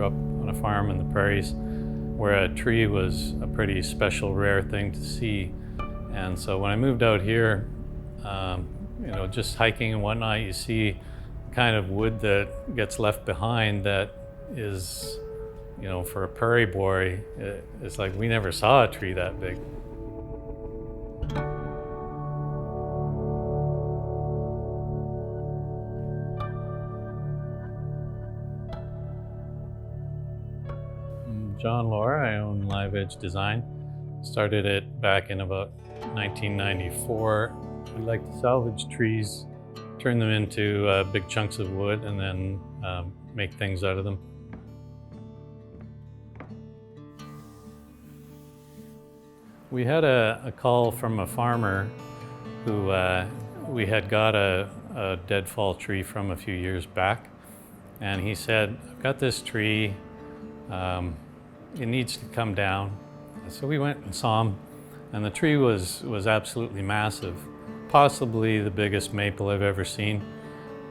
grew up on a farm in the prairies where a tree was a pretty special, rare thing to see. And so when I moved out here, just hiking and whatnot, you see kind of wood that gets left behind that is, for a prairie boy, it's like we never saw a tree that big. John Laura, I own Live Edge Design. Started it back in about 1994. We like to salvage trees, turn them into big chunks of wood, and then make things out of them. We had a call from a farmer who we had got a deadfall tree from a few years back, and he said, "I've got this tree. It needs to come down." So we went and saw him, and the tree was absolutely massive, possibly the biggest maple I've ever seen,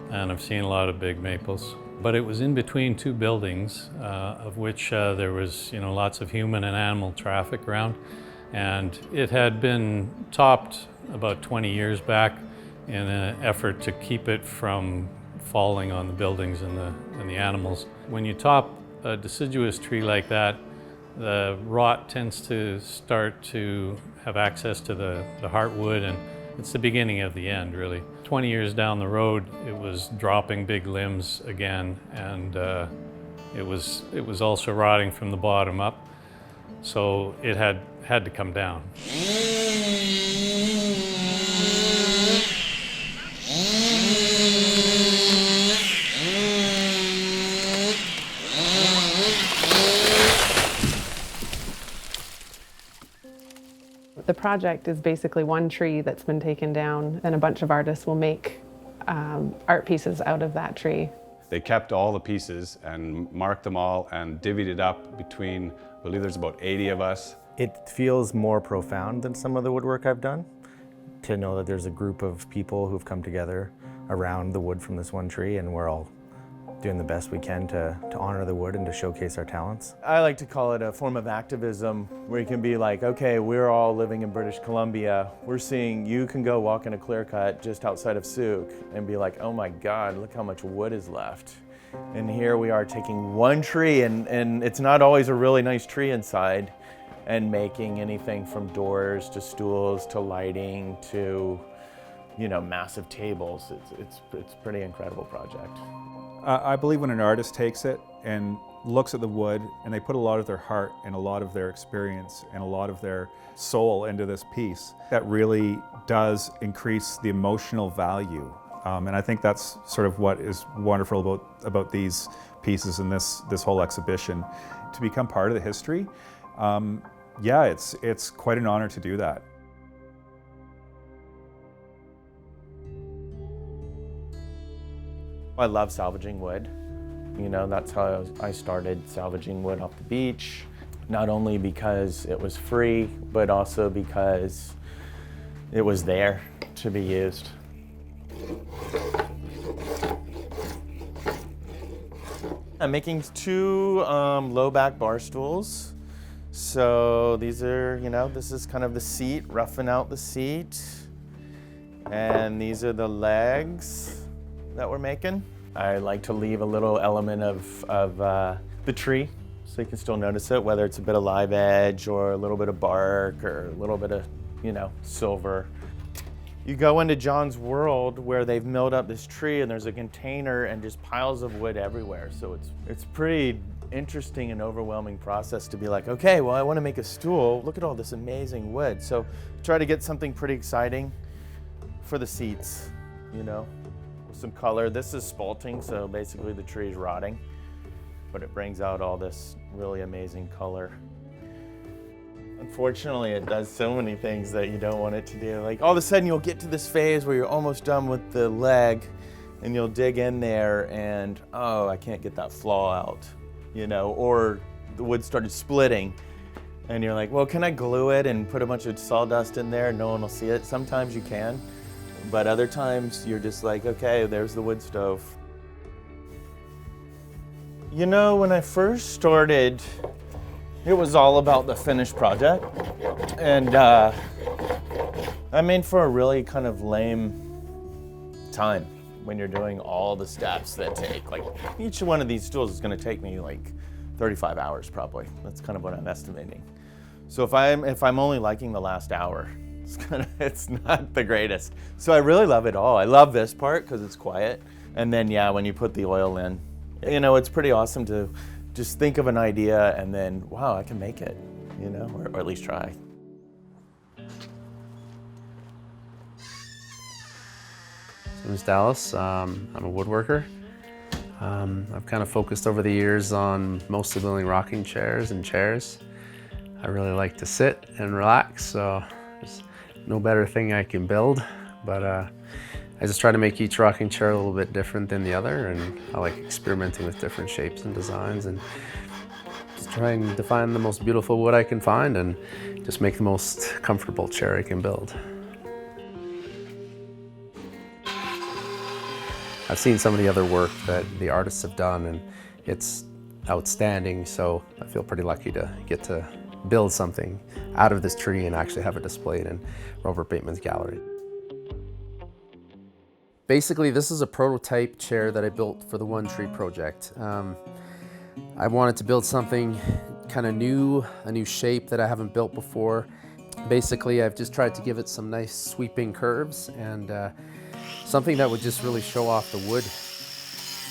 and I've seen a lot of big maples. But it was in between two buildings, of which there was lots of human and animal traffic around, and it had been topped about 20 years back in an effort to keep it from falling on the buildings and the animals. When you top a deciduous tree like that, the rot tends to start to have access to the heartwood, and it's the beginning of the end, really. 20 years down the road, it was dropping big limbs again, and it was also rotting from the bottom up, so it had to come down. The project is basically one tree that's been taken down, and a bunch of artists will make art pieces out of that tree. They kept all the pieces and marked them all and divvied it up between, I believe there's about 80 of us. It feels more profound than some of the woodwork I've done, to know that there's a group of people who've come together around the wood from this one tree, and we're all doing the best we can to honor the wood and to showcase our talents. I like to call it a form of activism where you can be like, okay, we're all living in British Columbia. We're seeing, you can go walk in a clear cut just outside of Souk and be like, oh my God, look how much wood is left. And here we are taking one tree, and it's not always a really nice tree inside, and making anything from doors to stools to lighting to, massive tables. It's a pretty incredible project. I believe when an artist takes it and looks at the wood and they put a lot of their heart and a lot of their experience and a lot of their soul into this piece, that really does increase the emotional value. And I think that's sort of what is wonderful about these pieces and this whole exhibition. To become part of the history, it's quite an honor to do that. I love salvaging wood. That's how I started salvaging wood off the beach, not only because it was free, but also because it was there to be used. I'm making two low back bar stools. So these are, this is kind of the seat, roughing out the seat. And these are the legs that we're making. I like to leave a little element of the tree so you can still notice it, whether it's a bit of live edge or a little bit of bark or a little bit of, silver. You go into John's world where they've milled up this tree and there's a container and just piles of wood everywhere. So it's pretty interesting and overwhelming process to be like, okay, well, I want to make a stool. Look at all this amazing wood. So try to get something pretty exciting for the seats, with some color. This is spalting, so basically the tree is rotting, but it brings out all this really amazing color. Unfortunately, it does so many things that you don't want it to do. Like all of a sudden you'll get to this phase where you're almost done with the leg and you'll dig in there and, oh, I can't get that flaw out, or the wood started splitting and you're like, well, can I glue it and put a bunch of sawdust in there and no one will see it? Sometimes you can, but other times you're just like, okay, there's the wood stove. You know, when I first started, it was all about the finished project. And I made for a really kind of lame time when you're doing all the steps that take. Like, each one of these stools is gonna take me like 35 hours probably. That's kind of what I'm estimating. So if I'm only liking the last hour, it's not the greatest. So I really love it all. I love this part because it's quiet. And then, yeah, when you put the oil in, you know, it's pretty awesome to just think of an idea and then, wow, I can make it, you know, or at least try. My name is Dallas. I'm a woodworker. I've kind of focused over the years on mostly building rocking chairs and chairs. I really like to sit and relax, so there's no better thing I can build, but I just try to make each rocking chair a little bit different than the other, and I like experimenting with different shapes and designs and just trying to find the most beautiful wood I can find and just make the most comfortable chair I can build. I've seen some of the other work that the artists have done, and it's outstanding, so I feel pretty lucky to get to build something out of this tree and actually have it displayed in Robert Bateman's gallery. Basically, this is a prototype chair that I built for the oneTree project. I wanted to build something kind of new, a new shape that I haven't built before. Basically, I've just tried to give it some nice sweeping curves and something that would just really show off the wood.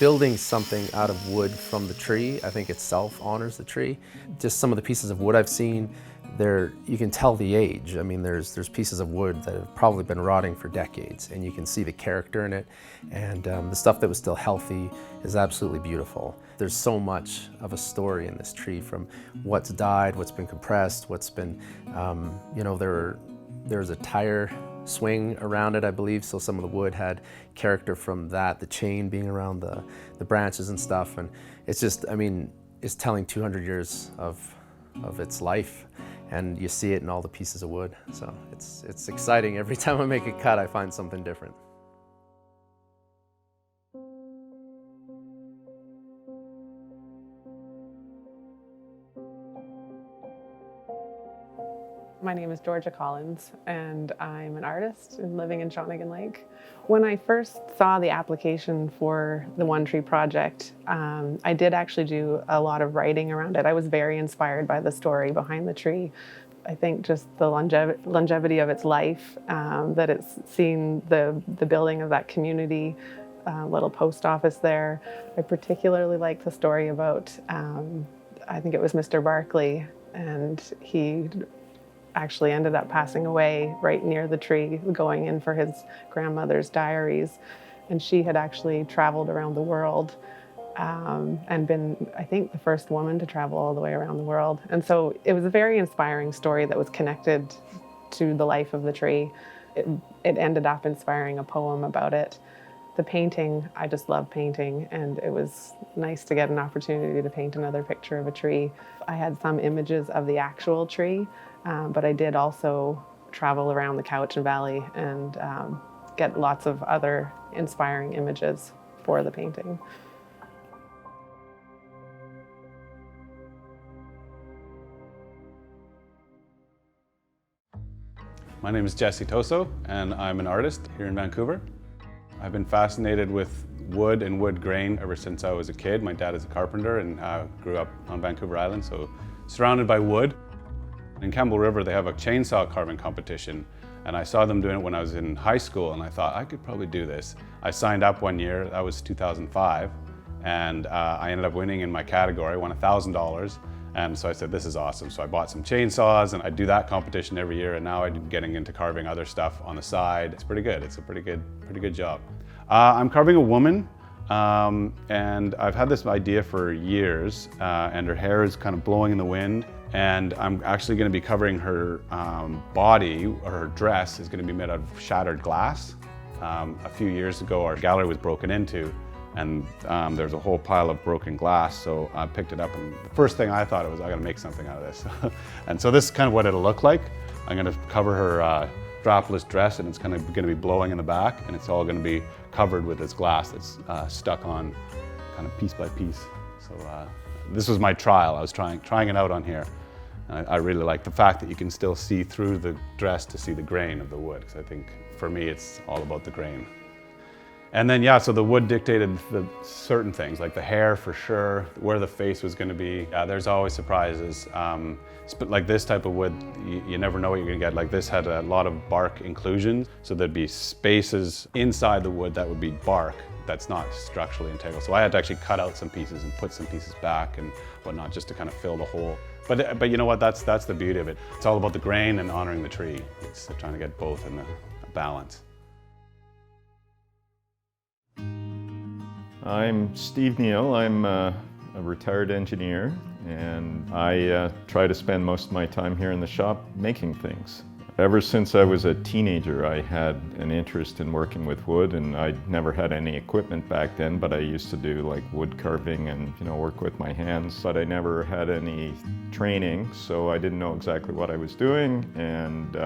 Building something out of wood from the tree, I think itself honors the tree. Just some of the pieces of wood I've seen, you can tell the age. I mean, there's pieces of wood that have probably been rotting for decades, and you can see the character in it. And the stuff that was still healthy is absolutely beautiful. There's so much of a story in this tree, from what's died, what's been compressed, what's been, you know, there's a tire swing around it, I believe, so some of the wood had character from that, the chain being around the branches and stuff, and it's just, I mean, it's telling 200 years of its life, and you see it in all the pieces of wood, so it's exciting. Every time I make a cut, I find something different. My name is Georgia Collins, and I'm an artist and living in Shawnigan Lake. When I first saw the application for the oneTree project, I did actually do a lot of writing around it. I was very inspired by the story behind the tree. I think just the longevity of its life, that it's seen the building of that community, little post office there. I particularly like the story about, I think it was Mr. Barkley, and he actually ended up passing away right near the tree, going in for his grandmother's diaries. And she had actually traveled around the world and been, I think, the first woman to travel all the way around the world. And so it was a very inspiring story that was connected to the life of the tree. It ended up inspiring a poem about it. The painting, I just love painting, and it was nice to get an opportunity to paint another picture of a tree. I had some images of the actual tree, but I did also travel around the Cowichan Valley and get lots of other inspiring images for the painting. My name is Jesse Toso, and I'm an artist here in Vancouver. I've been fascinated with wood and wood grain ever since I was a kid. My dad is a carpenter and grew up on Vancouver Island, so surrounded by wood. In Campbell River, they have a chainsaw carving competition, and I saw them doing it when I was in high school, and I thought I could probably do this. I signed up one year, that was 2005, and I ended up winning in my category. I won $1,000, and so I said, this is awesome. So I bought some chainsaws, and I do that competition every year, and now I'm getting into carving other stuff on the side. It's pretty good. It's a pretty good job. I'm carving a woman, and I've had this idea for years, and her hair is kind of blowing in the wind. And I'm actually going to be covering her body, or her dress is going to be made out of shattered glass. A few years ago, our gallery was broken into, and there's a whole pile of broken glass, so I picked it up, and the first thing I thought was, I got to make something out of this. And so this is kind of what it'll look like. I'm going to cover her strapless dress, and it's kind of going to be blowing in the back, and it's all going to be covered with this glass that's stuck on kind of piece by piece. So this was my trial. I was trying it out on here. I really like the fact that you can still see through the dress to see the grain of the wood, because I think for me it's all about the grain. And then, yeah, so the wood dictated the certain things, like the hair for sure, where the face was going to be. Yeah, there's always surprises. But like this type of wood, you never know what you're going to get. Like this had a lot of bark inclusions, so there'd be spaces inside the wood that would be bark that's not structurally integral. So I had to actually cut out some pieces and put some pieces back and whatnot, just to kind of fill the hole. But you know what, that's the beauty of it. It's all about the grain and honoring the tree. It's trying to get both in a balance. I'm Steve Neal. I'm a retired engineer, and I try to spend most of my time here in the shop making things. Ever since I was a teenager, I had an interest in working with wood, and I never had any equipment back then, but I used to do like wood carving and work with my hands, but I never had any training, so I didn't know exactly what I was doing. And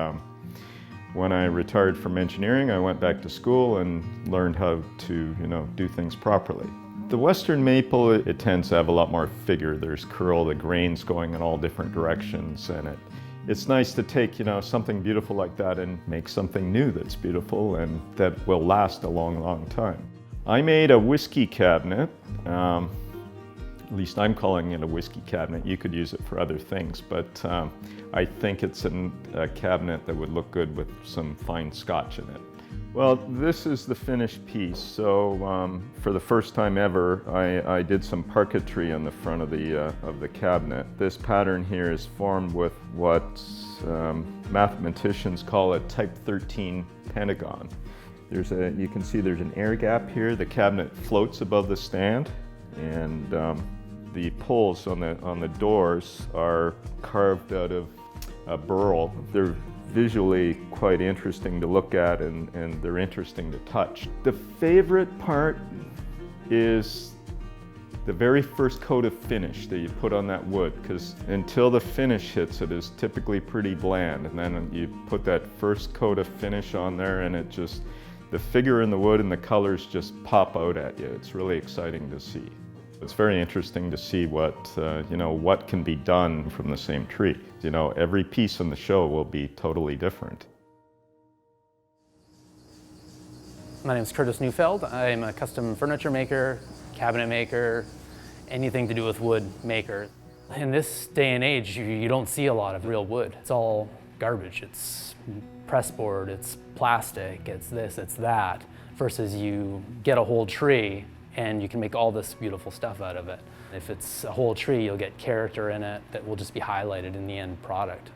when I retired from engineering, I went back to school and learned how to, do things properly. The Western maple, it tends to have a lot more figure. There's curl, the grain's going in all different directions, and it's nice to take, something beautiful like that and make something new that's beautiful and that will last a long, long time. I made a whiskey cabinet. At least I'm calling it a whiskey cabinet. You could use it for other things, but I think it's a cabinet that would look good with some fine scotch in it. Well, this is the finished piece. So for the first time ever, I did some parquetry on the front of the cabinet. This pattern here is formed with what mathematicians call a type 13 pentagon. You can see there's an air gap here. The cabinet floats above the stand, and the pulls on the doors are carved out of a burl. They're visually quite interesting to look at, and they're interesting to touch. The favorite part is the very first coat of finish that you put on that wood, because until the finish hits, it is typically pretty bland, and then you put that first coat of finish on there, and the figure in the wood and the colors just pop out at you. It's really exciting to see. It's very interesting to see what can be done from the same tree. Every piece in the show will be totally different. My name is Curtis Neufeld. I'm a custom furniture maker, cabinet maker, anything to do with wood maker. In this day and age, you don't see a lot of real wood. It's all garbage. It's pressboard, it's plastic, it's this, it's that, versus you get a whole tree and you can make all this beautiful stuff out of it. If it's a whole tree, you'll get character in it that will just be highlighted in the end product.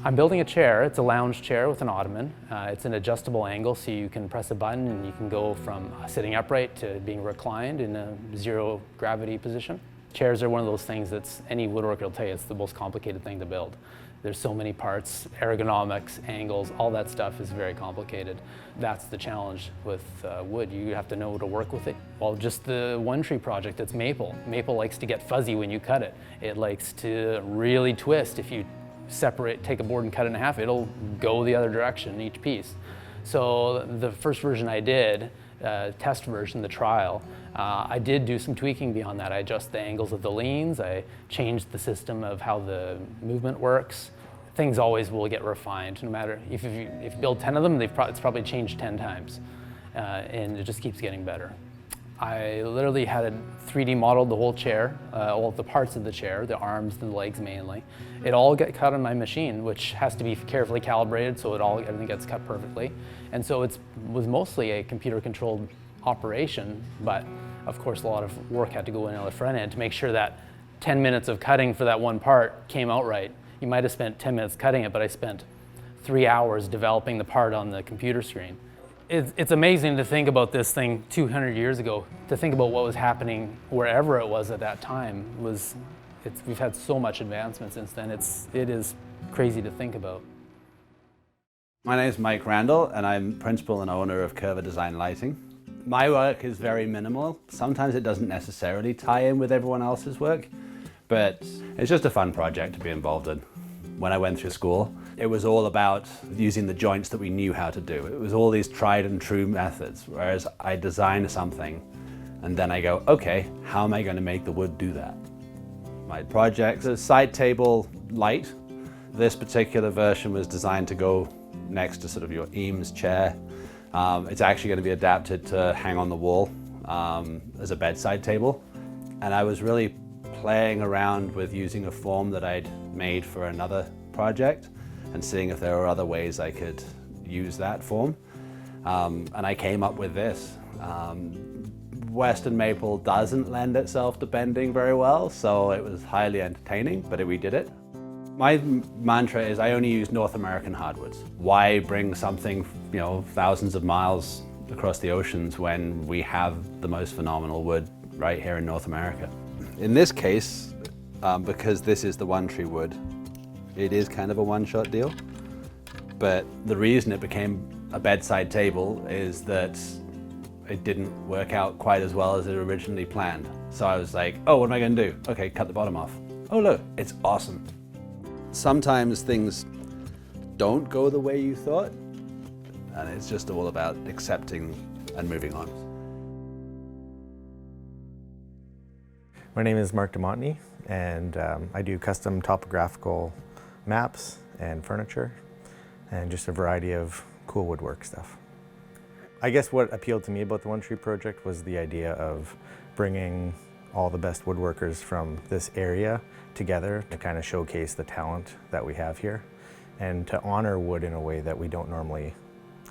I'm building a chair. It's a lounge chair with an ottoman. It's an adjustable angle, so you can press a button and you can go from sitting upright to being reclined in a zero gravity position. Chairs are one of those things that's any woodworker will tell you it's the most complicated thing to build. There's so many parts, ergonomics, angles, all that stuff is very complicated. That's the challenge with wood. You have to know to work with it. Well, just the oneTree project, it's maple. Maple likes to get fuzzy when you cut it. It likes to really twist. If you take a board and cut it in half, it'll go the other direction, each piece. So the first version I did, test version, the trial, I did do some tweaking beyond that. I adjust the angles of the leans, I changed the system of how the movement works. Things always will get refined, no matter, if you build 10 of them, it's probably changed 10 times, and it just keeps getting better. I literally had 3D modeled the whole chair, all of the parts of the chair, the arms and the legs mainly. It all got cut on my machine, which has to be carefully calibrated so everything gets cut perfectly. And so it was mostly a computer-controlled operation, but of course a lot of work had to go in on the front end to make sure that 10 minutes of cutting for that one part came out right. You might have spent 10 minutes cutting it, but I spent 3 hours developing the part on the computer screen. It's amazing to think about this thing 200 years ago, to think about what was happening wherever it was at that time. We've had so much advancement since then, it is crazy to think about. My name is Mike Randall, and I'm principal and owner of Curva Design Lighting. My work is very minimal. Sometimes it doesn't necessarily tie in with everyone else's work, but it's just a fun project to be involved in. When I went through school, it was all about using the joints that we knew how to do. It was all these tried and true methods, whereas I designed something And then I go, okay, how am I going to make the wood do that? My project's a side table light. This particular version was designed to go next to sort of your Eames chair. It's actually going to be adapted to hang on the wall as a bedside table. And I was really playing around with using a form that I'd made for another project and seeing if there were other ways I could use that form. And I came up with this. Western maple doesn't lend itself to bending very well, so it was highly entertaining, but we did it. My mantra is I only use North American hardwoods. Why bring something, thousands of miles across the oceans when we have the most phenomenal wood right here in North America? In this case, because this is the oneTree wood, it is kind of a one-shot deal. But the reason it became a bedside table is that it didn't work out quite as well as it originally planned. So I was like, oh, what am I going to do? Okay, cut the bottom off. Oh, look, it's awesome. Sometimes things don't go the way you thought, and it's just all about accepting and moving on. My name is Marc Domani, and I do custom topographical maps and furniture, and just a variety of cool woodwork stuff. I guess what appealed to me about the oneTree project was the idea of bringing all the best woodworkers from this area together to kind of showcase the talent that we have here and to honor wood in a way that we don't normally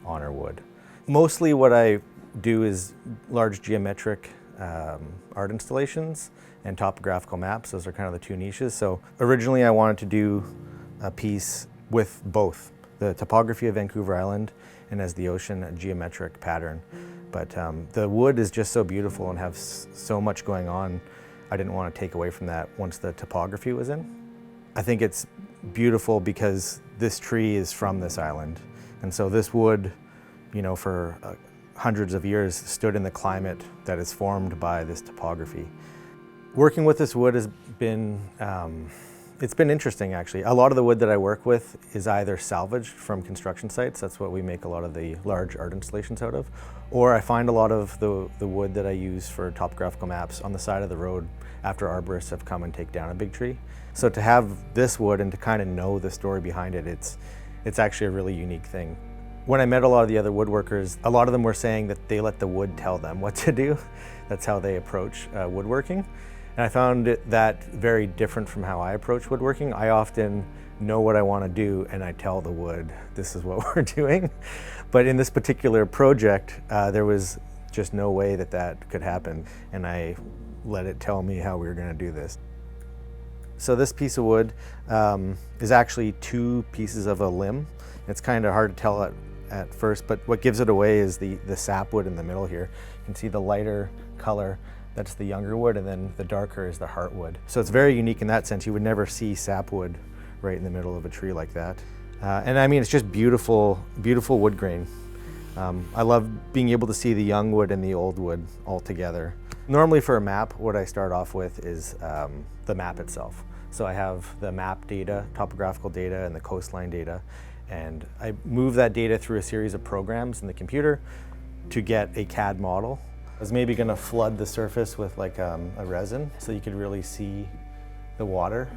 honor wood. Mostly what I do is large geometric art installations and topographical maps. Those are kind of the two niches. So originally I wanted to do a piece with both the topography of Vancouver Island and as the ocean, a geometric pattern. But the wood is just so beautiful and has so much going on. I didn't want to take away from that once the topography was in. I think it's beautiful because this tree is from this island. And so this wood, for hundreds of years stood in the climate that is formed by this topography. Working with this wood has been, it's been interesting actually. A lot of the wood that I work with is either salvaged from construction sites, that's what we make a lot of the large art installations out of, or I find a lot of the wood that I use for topographical maps on the side of the road after arborists have come and take down a big tree. So to have this wood and to kind of know the story behind it, it's actually a really unique thing. When I met a lot of the other woodworkers, a lot of them were saying that they let the wood tell them what to do. That's how they approach woodworking. And I found that very different from how I approach woodworking. I often know what I want to do and I tell the wood, this is what we're doing. But in this particular project, there was just no way that could happen. And I let it tell me how we were going to do this. So this piece of wood is actually two pieces of a limb. It's kind of hard to tell at first, but what gives it away is the sapwood in the middle here. You can see the lighter color. That's the younger wood, and then the darker is the heartwood. So it's very unique in that sense. You would never see sapwood right in the middle of a tree like that. And I mean, it's just beautiful, beautiful wood grain. I love being able to see the young wood and the old wood all together. Normally for a map, what I start off with is the map itself. So I have the map data, topographical data, and the coastline data. And I move that data through a series of programs in the computer to get a CAD model. I was maybe going to flood the surface with like a resin so you could really see the water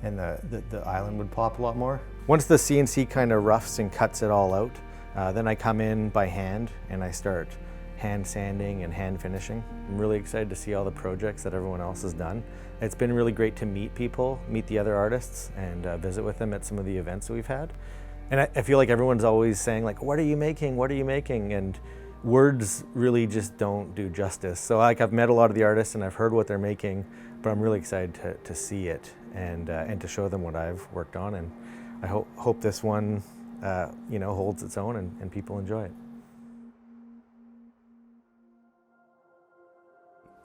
and the island would pop a lot more. Once the CNC kind of roughs and cuts it all out, then I come in by hand and I start hand sanding and hand finishing. I'm really excited to see all the projects that everyone else has done. It's been really great to meet people, meet the other artists, and visit with them at some of the events that we've had. And I feel like everyone's always saying like, what are you making? What are you making? And words really just don't do justice. So like I've met a lot of the artists and I've heard what they're making, but I'm really excited to see it and to show them what I've worked on. And I hope this one holds its own and people enjoy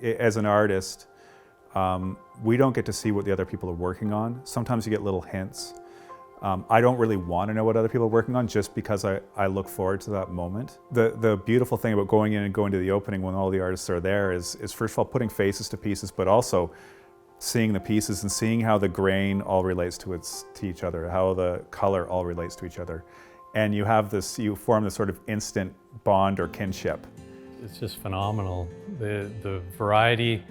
it. As an artist, we don't get to see what the other people are working on. Sometimes you get little hints. I don't really want to know what other people are working on just because I look forward to that moment. The beautiful thing about going in and going to the opening when all the artists are there is first of all putting faces to pieces, but also seeing the pieces and seeing how the grain all relates to each other, how the color all relates to each other. And you form this sort of instant bond or kinship it's just phenomenal. The variety,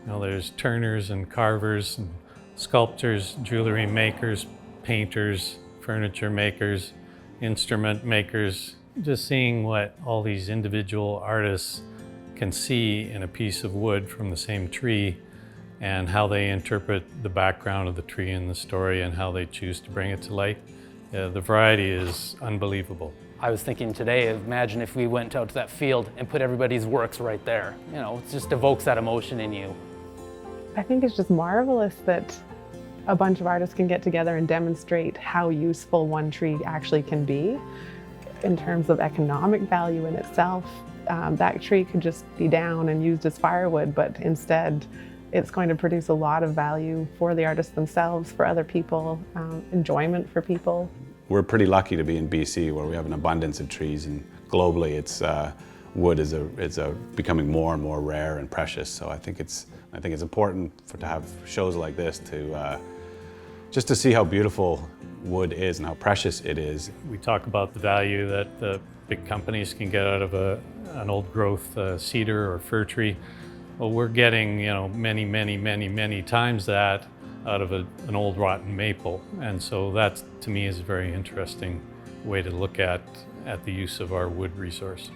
there's turners and carvers and sculptors, jewelry makers, painters, furniture makers, instrument makers. Just seeing what all these individual artists can see in a piece of wood from the same tree and how they interpret the background of the tree and the story and how they choose to bring it to light. The variety is unbelievable. I was thinking today, imagine if we went out to that field and put everybody's works right there. It just evokes that emotion in you. I think it's just marvelous that a bunch of artists can get together and demonstrate how useful one tree actually can be in terms of economic value in itself. That tree could just be down and used as firewood, but instead it's going to produce a lot of value for the artists themselves, for other people, enjoyment for people. We're pretty lucky to be in BC where we have an abundance of trees, and globally wood is becoming more and more rare and precious. So I think it's important to have shows like this to just to see how beautiful wood is and how precious it is. We talk about the value that the big companies can get out of an old growth cedar or fir tree. Well, we're getting many times that out of an old rotten maple, and so that to me is a very interesting way to look at the use of our wood resource.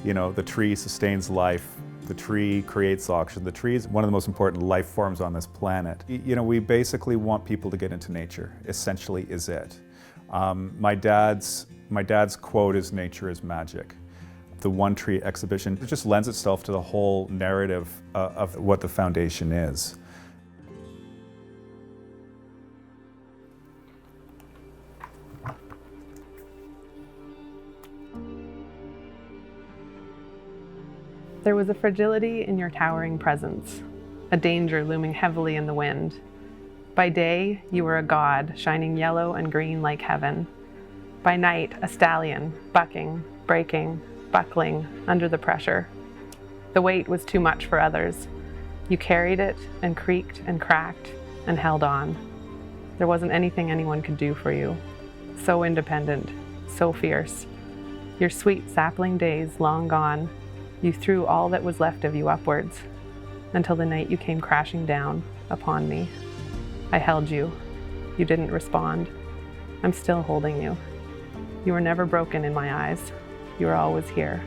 The tree sustains life. The tree creates oxygen. The tree is one of the most important life forms on this planet. We basically want people to get into nature, essentially is it. My dad's quote is, "Nature is magic." The oneTree exhibition, it just lends itself to the whole narrative of what the foundation is. There was a fragility in your towering presence, a danger looming heavily in the wind. By day, you were a god, shining yellow and green like heaven. By night, a stallion, bucking, breaking, buckling under the pressure. The weight was too much for others. You carried it and creaked and cracked and held on. There wasn't anything anyone could do for you. So independent, so fierce. Your sweet sapling days long gone, you threw all that was left of you upwards, until the night you came crashing down upon me. I held you. You didn't respond. I'm still holding you. You were never broken in my eyes. You were always here.